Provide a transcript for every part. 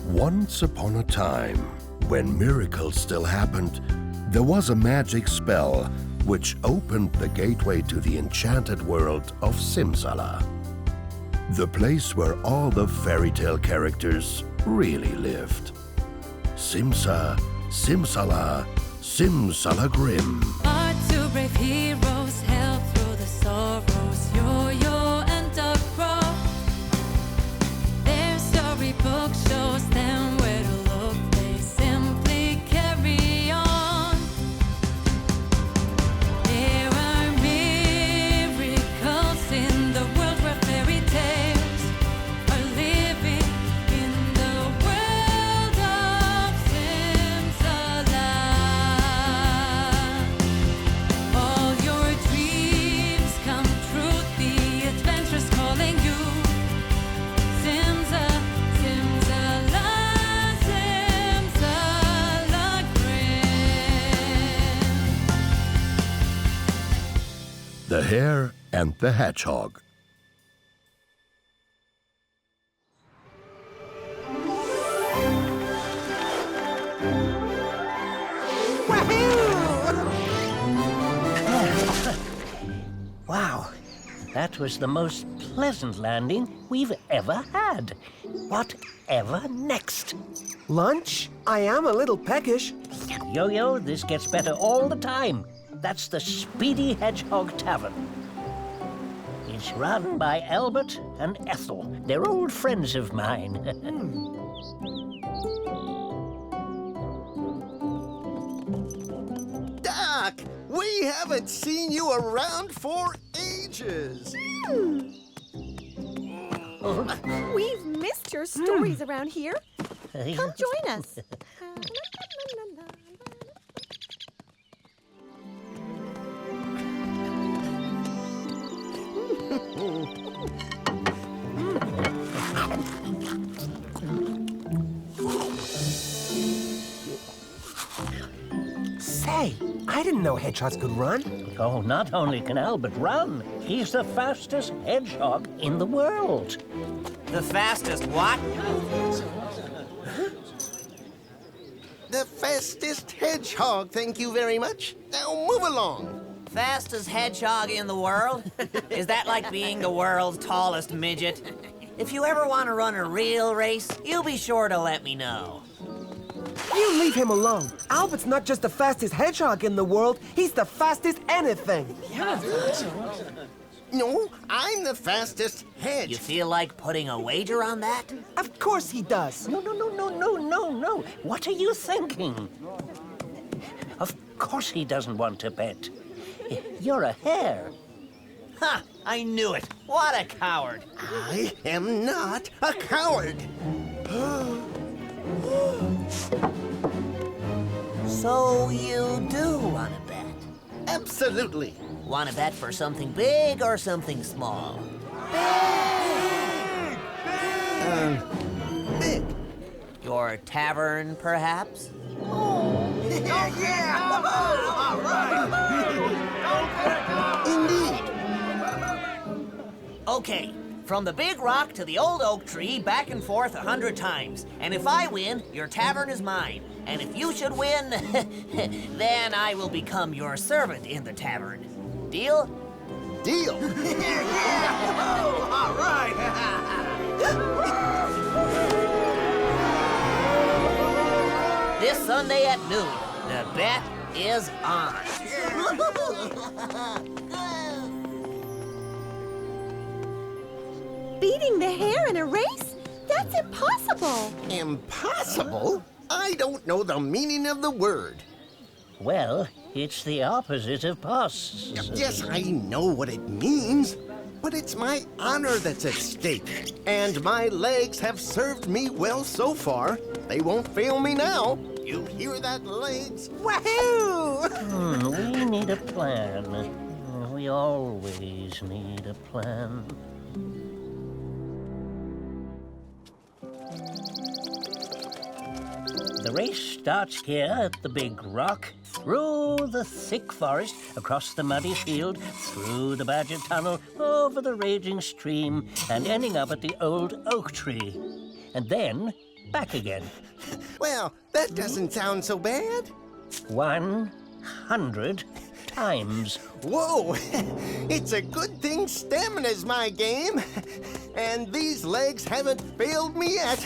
Once upon a time, when miracles still happened, there was a magic spell which opened the gateway to the enchanted world of Simsala. The place where all the fairy tale characters really lived. Simsala, SimsalaGrimm. Our two brave heroes help through the sorrows. Yoyo and Doc Croc. Their storybook shows them where to look. They simply carry on. There are miracles in the world where fairy tales are living in the world of Simsala. All your dreams come true, the adventure's calling you. SimsalaGrimm. The Hare and the Hedgehog. Wow, that was the most pleasant landing we've ever had. Whatever next? Lunch? I am a little peckish. Yo-Yo, this gets better all the time. That's the Speedy Hedgehog Tavern. It's run by Albert and Ethel. They're old friends of mine. Doc, we haven't seen you around for ages. We've missed your stories around here. Come join us. Say, I didn't know hedgehogs could run. Oh, not only can Albert run, he's the fastest hedgehog in the world. The fastest what? The fastest hedgehog, thank you very much. Now move along. Fastest hedgehog in the world? Is that like being the world's tallest midget? If you ever want to run a real race, you be sure to let me know. You leave him alone. Albert's not just the fastest hedgehog in the world, he's the fastest anything. No, I'm the fastest hedge. You feel like putting a wager on that? Of course he does. No. What are you thinking? Of course he doesn't want to bet. You're a hare. Ha! I knew it. What a coward. I am not a coward. So you do want to bet? Absolutely. Want to bet for something big or something small? Big. Your tavern, perhaps? Indeed. Okay, from the big rock to the old oak tree, back and forth 100 times. And if I win, your tavern is mine. And if you should win, then I will become your servant in the tavern. Deal? Deal. All right. This Sunday at noon, the bet is on. Beating the hare in a race? That's impossible. Impossible? I don't know the meaning of the word. Well, it's the opposite of poss. Yes, I know what it means, but it's my honor that's at stake. And my legs have served me well so far. They won't fail me now. You hear that, legs? Wahoo! We need a plan. We always need a plan. The race starts here at the big rock, through the thick forest, across the muddy field, through the badger tunnel, over the raging stream, and ending up at the old oak tree. And then back again. Well, that doesn't sound so bad. 100 times. Whoa! It's a good thing stamina's my game. And these legs haven't failed me yet.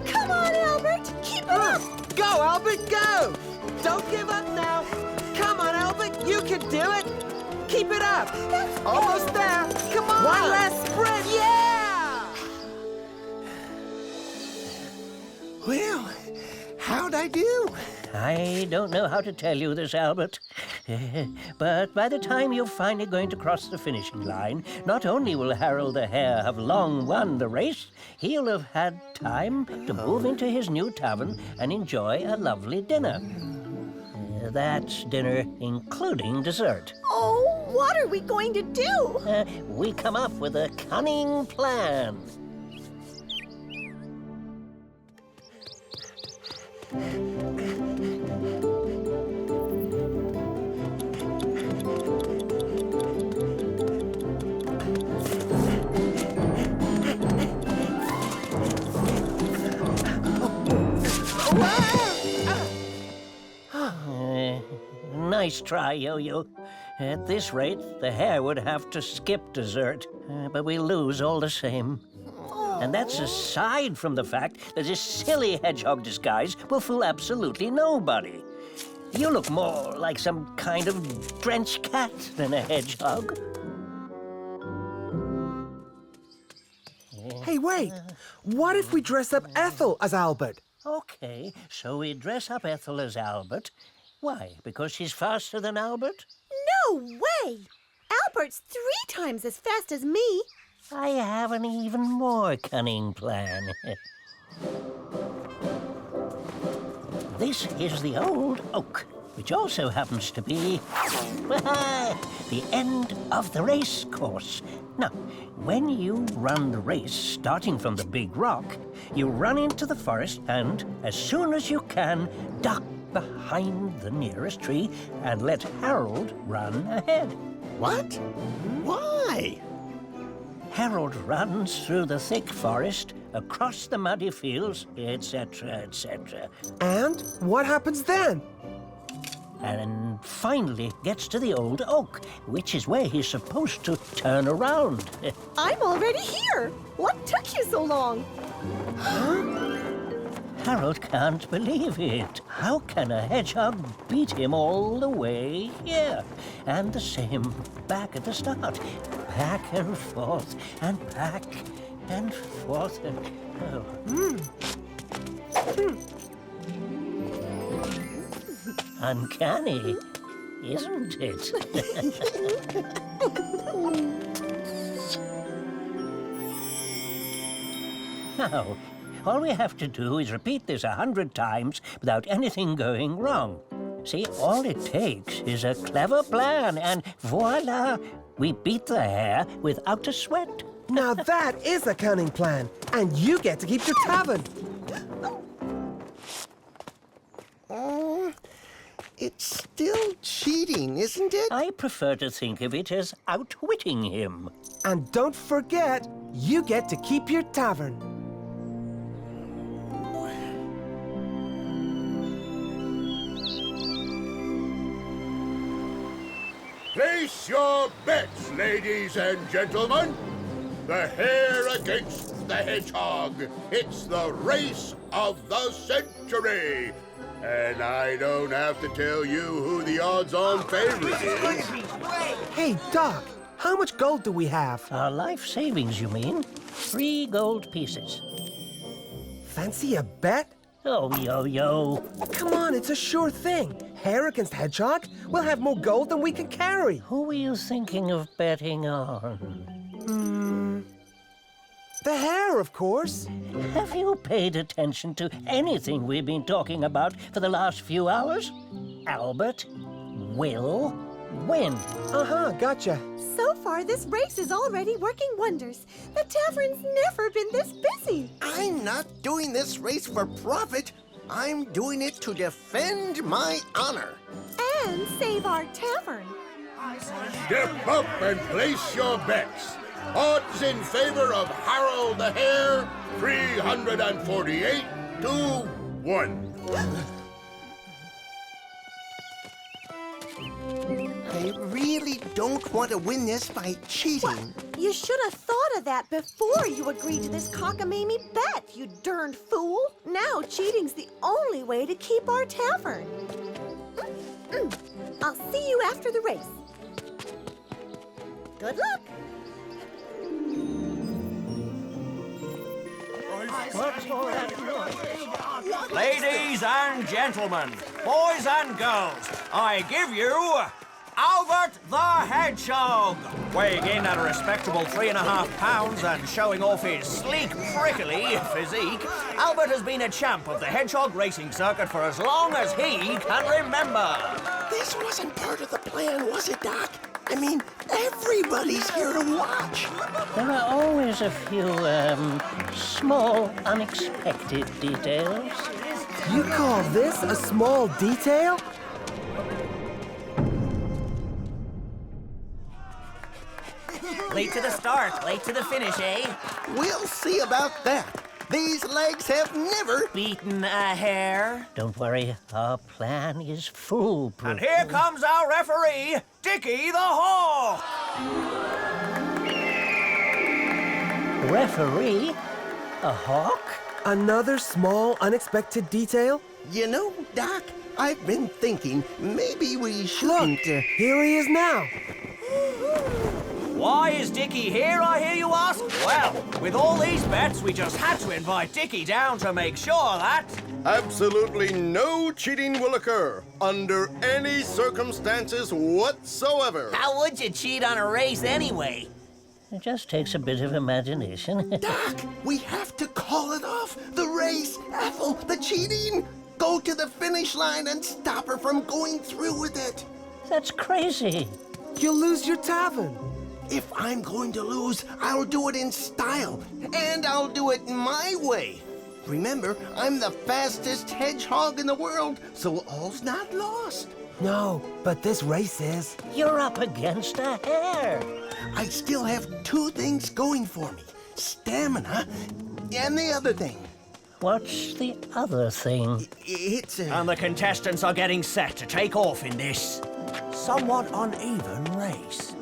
Come on, Albert! Keep it up! Go, Albert, go! Don't give up now. Come on, Albert, you can do it. Keep it up. Almost there. Come on. One last sprint. Yeah! Well, how'd I do? I don't know how to tell you this, Albert. But by the time you're finally going to cross the finishing line, not only will Harald the Hare have long won the race, he'll have had time to move into his new tavern and enjoy a lovely dinner. That's dinner including dessert. Oh, what are we going to do? We come up with a cunning plan. Nice try, Yo-Yo. At this rate, the hare would have to skip dessert, but we lose all the same. And that's aside from the fact that this silly hedgehog disguise will fool absolutely nobody. You look more like some kind of drenched cat than a hedgehog. Hey, wait. What if we dress up Ethel as Albert? Okay, so we dress up Ethel as Albert. Why? Because she's faster than Albert? No way! Albert's 3 times as fast as me. I have an even more cunning plan. This is the old oak, which also happens to be the end of the race course. Now, when you run the race starting from the big rock, you run into the forest and, as soon as you can, duck behind the nearest tree and let Harald run ahead. What? Why? Harald runs through the thick forest, across the muddy fields, etc., etc., And what happens then? and finally gets to the old oak, which is where he's supposed to turn around. I'm already here. What took you so long? Harald can't believe it. How can a hedgehog beat him all the way here? And the same back at the start. Back and forth, and back and forth, and... Uncanny, isn't it? Now, all we have to do is repeat this 100 times without anything going wrong. See, all it takes is a clever plan, and voila! We beat the hare without a sweat. Now that is a cunning plan, and you get to keep your tavern. It's still cheating, isn't it? I prefer to think of it as outwitting him. And don't forget, you get to keep your tavern. Place your bets, ladies and gentlemen. The hare against the hedgehog. It's the race of the century. And I don't have to tell you who the odds-on favorite is. Hey, Doc, how much gold do we have? Our life savings, you mean? 3 gold pieces. Fancy a bet? Oh, Yo-Yo. Come on, it's a sure thing. Hare against hedgehog? We'll have more gold than we can carry. Who were you thinking of betting on? The hare, of course. Have you paid attention to anything we've been talking about for the last few hours? Albert? Will? win. Gotcha. So far, this race is already working wonders. The tavern's never been this busy. I'm not doing this race for profit. I'm doing it to defend my honor. And save our tavern. Step up and place your bets. Odds in favor of Harald the Hare, 348 to 1. I really don't want to win this by cheating. You should have thought of that before you agreed to this cockamamie bet, you darned fool. Now cheating's the only way to keep our tavern. I'll see you after the race. Good luck. Ladies and gentlemen, boys and girls, I give you Albert the Hedgehog. Weighing in at a respectable 3.5 pounds and showing off his sleek, prickly physique, Albert has been a champ of the hedgehog racing circuit for as long as he can remember. This wasn't part of the plan, was it, Doc? I mean, everybody's here to watch. There are always a few, small, unexpected details. You call this a small detail? Late to the start, late to the finish, eh? We'll see about that. These legs have never... Beaten a hare. Don't worry, our plan is foolproof. And here comes our referee, Dickie the Hawk. Referee? A hawk? Another small, unexpected detail? You know, Doc, I've been thinking maybe we shouldn't... Here he is now. Why is Dickie here, I hear you ask? Well, with all these bets, we just had to invite Dickie down to make sure that... Absolutely no cheating will occur under any circumstances whatsoever. How would you cheat on a race anyway? It just takes a bit of imagination. Doc, we have to call it off. The race, Ethel, the cheating. Go to the finish line and stop her from going through with it. That's crazy. You'll lose your tavern. If I'm going to lose, I'll do it in style, and I'll do it my way. Remember, I'm the fastest hedgehog in the world, so all's not lost. No, but this race is. You're up against a hare. I still have 2 things going for me. Stamina, and the other thing. What's the other thing? It's a... And the contestants are getting set to take off in this somewhat uneven race.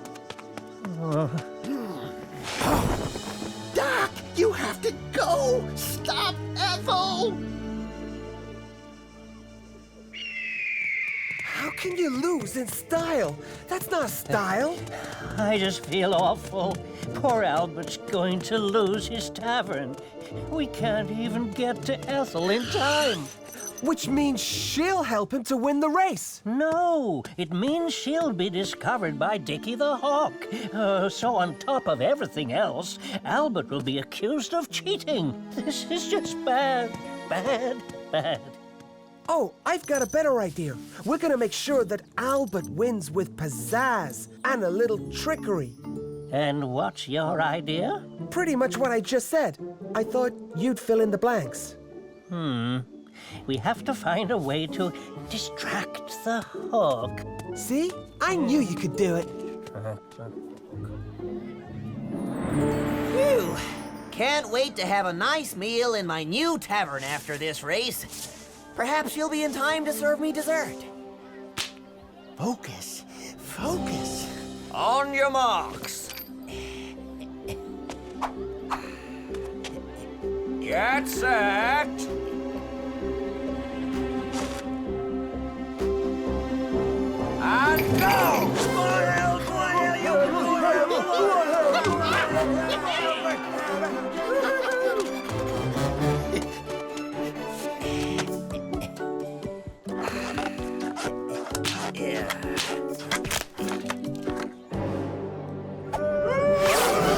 Doc, you have to go! Stop Ethel! How can you lose in style? That's not style. I just feel awful. Poor Albert's going to lose his tavern. We can't even get to Ethel in time. Which means she'll help him to win the race. No, it means she'll be discovered by Dickie the Hawk. So on top of everything else, Albert will be accused of cheating. This is just bad, bad, bad. Oh, I've got a better idea. We're gonna make sure that Albert wins with pizzazz and a little trickery. And what's your idea? Pretty much what I just said. I thought you'd fill in the blanks. We have to find a way to distract the hawk. See? I knew you could do it. Phew! Can't wait to have a nice meal in my new tavern after this race. Perhaps you'll be in time to serve me dessert. Focus, focus. On your marks. Get set. And go!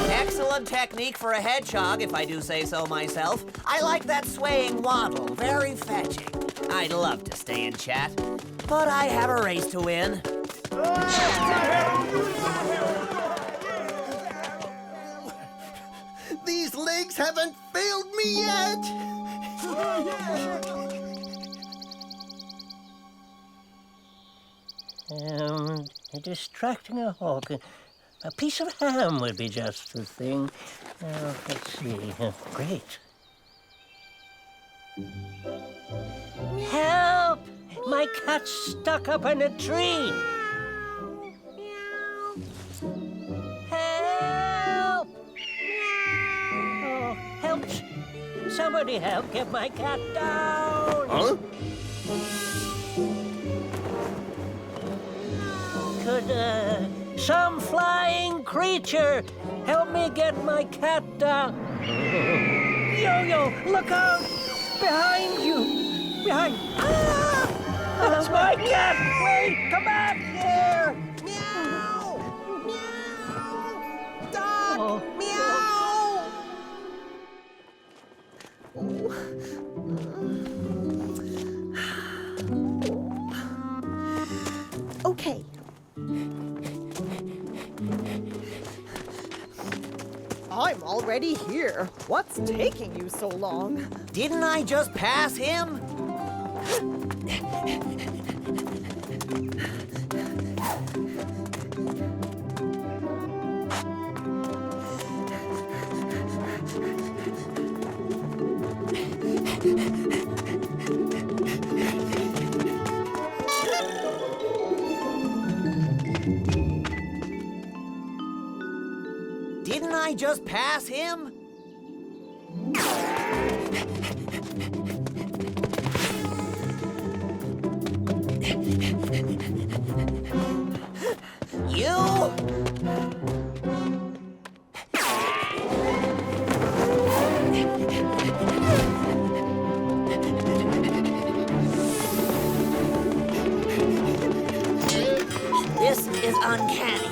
Excellent technique for a hedgehog, if I do say so myself. I like that swaying waddle, very fetching. I'd love to stay and chat, but I have a race to win. These legs haven't failed me yet. Distracting a hawk. A piece of ham would be just the thing. Let's see. Great. Help! My cat's stuck up in a tree. Help! Oh, help! Somebody help get my cat down. Huh? Could, some flying creature help me get my cat down? Yo-Yo, look out! Behind you! Behind... Ah! That's my cat! Wait, come back here! Meow! Meow! Doc! Oh. Meow! Okay. I'm already here. What's taking you so long? Didn't I just pass him? Didn't I just pass him? You! This is uncanny.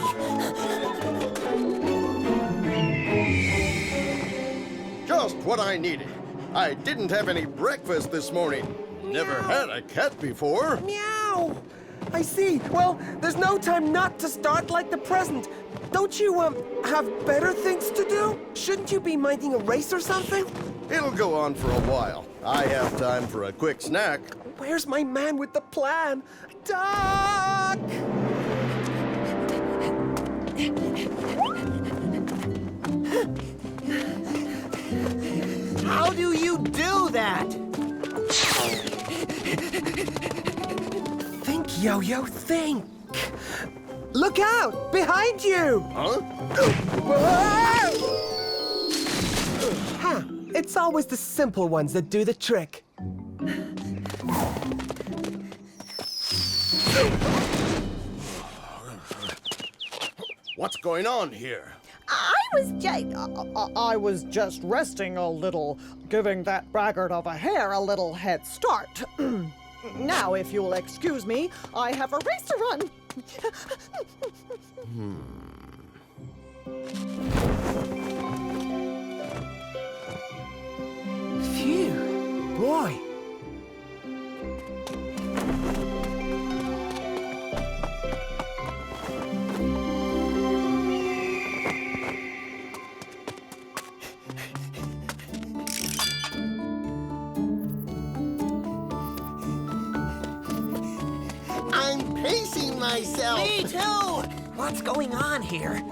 Just what I needed. I didn't have any breakfast this morning. Never had a cat before. Meow! I see. Well, there's no time not to start like the present. Don't you, have better things to do? Shouldn't you be minding a race or something? It'll go on for a while. I have time for a quick snack. Where's my man with the plan? Doc! How do you do that? Think, Yo-Yo, think. Look out! Behind you! Huh? Huh. It's always the simple ones that do the trick. What's going on here? I was just resting a little, giving that braggart of a Hare a little head start. Now, if you'll excuse me, I have a race to run. Phew, boy. I'm pacing myself. Me too! What's going on here?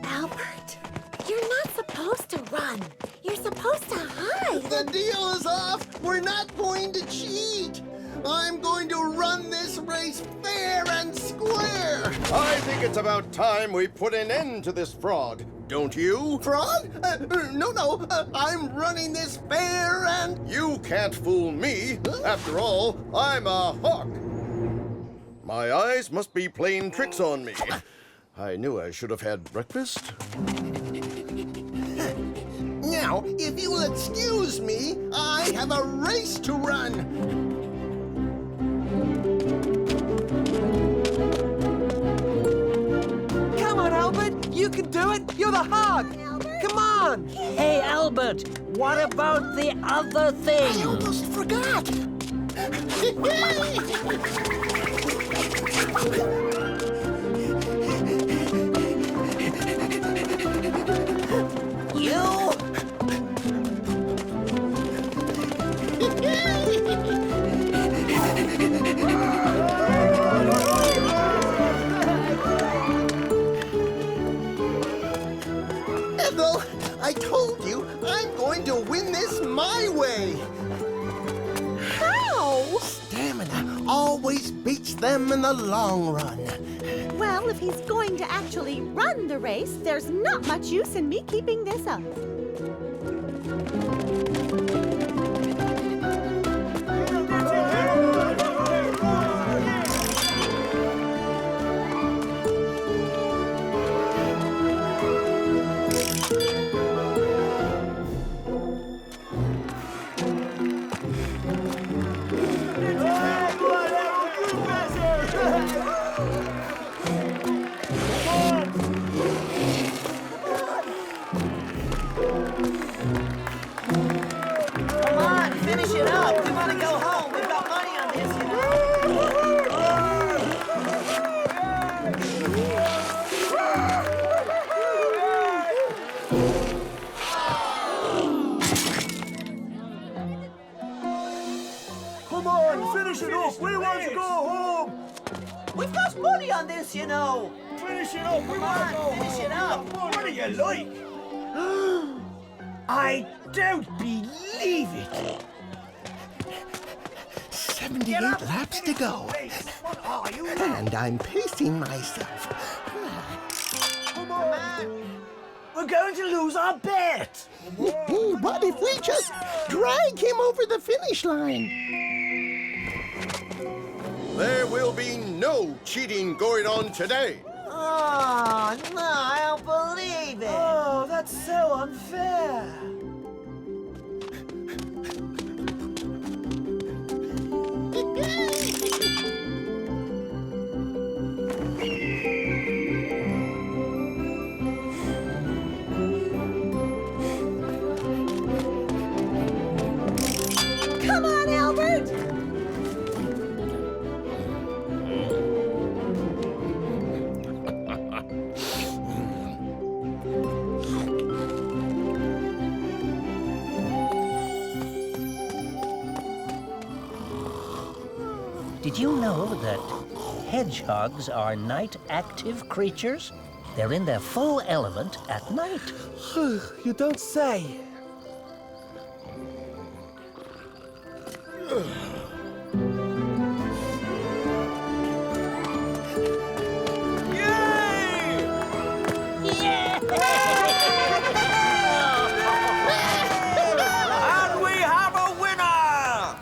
Albert, you're not supposed to run. You're supposed to hide. The deal is off. We're not going to cheat. I'm going to run this race fair and square. I think it's about time we put an end to this fraud. Don't you? Fraud? No. I'm running this fair and... You can't fool me. After all, I'm a hawk. My eyes must be playing tricks on me. I knew I should have had breakfast. Now, if you will excuse me, I have a race to run. You can do it. You're the hog. Come on. Hey, Albert, what about the other thing? I almost forgot. You? Ethel, I told you, I'm going to win this my way. How? Stamina always beats them in the long run. Well, if he's going to actually run the race, there's not much use in me keeping this up. Come on, finish it up. We want to go home. We've got money on this, you know. Come on, finish it up. We want to go home. We've got money on this, you know. Finish it up. We Come want to on, go finish it up. What do you like? I don't believe it. 78 laps to go. What are you? And I'm pacing myself. Come on. We're going to lose our bet. But if we just drag him over the finish line. There will be no cheating going on today. Oh, no, I don't believe it. Oh, that's so unfair. Come on, Albert! Did you know that hedgehogs are night-active creatures? They're in their full element at night. You don't say. And we have a winner!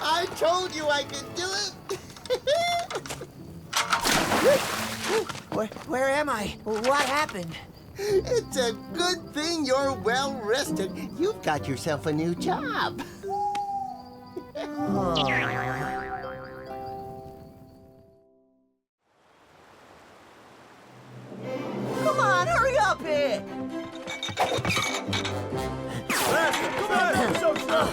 I told you I could do it. Where am I? What happened? It's a good thing you're well rested. You've got yourself a new job. Come on, hurry up here. Come on, so slow.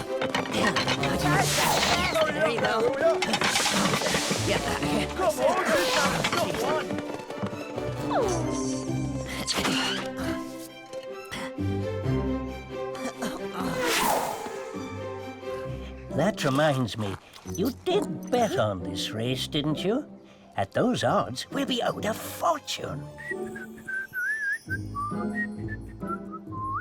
There you go. Yeah. Come on, come on. That reminds me, you did bet on this race, didn't you? At those odds, we'll be owed a fortune.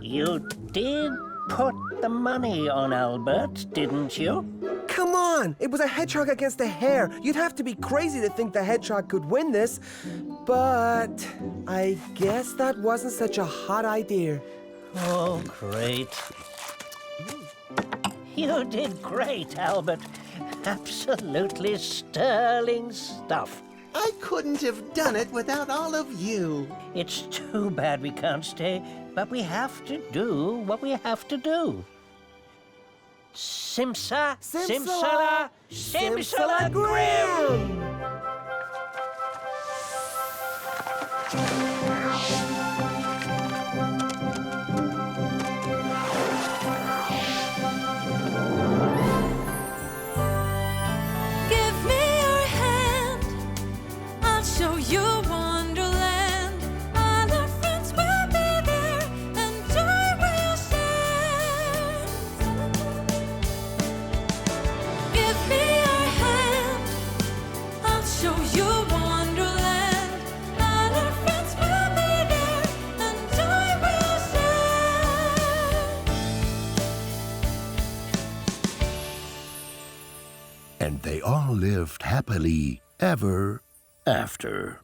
You did put the money on Albert, didn't you? Come on! It was a hedgehog against a hare. You'd have to be crazy to think the hedgehog could win this. But I guess that wasn't such a hot idea. Oh, great. You did great, Albert. Absolutely sterling stuff. I couldn't have done it without all of you. It's too bad we can't stay, but we have to do what we have to do. SimsalaGrimm! give me your hand. I'll show you Wonderland, and our friends will be there, and joy will share. And they all lived happily ever after.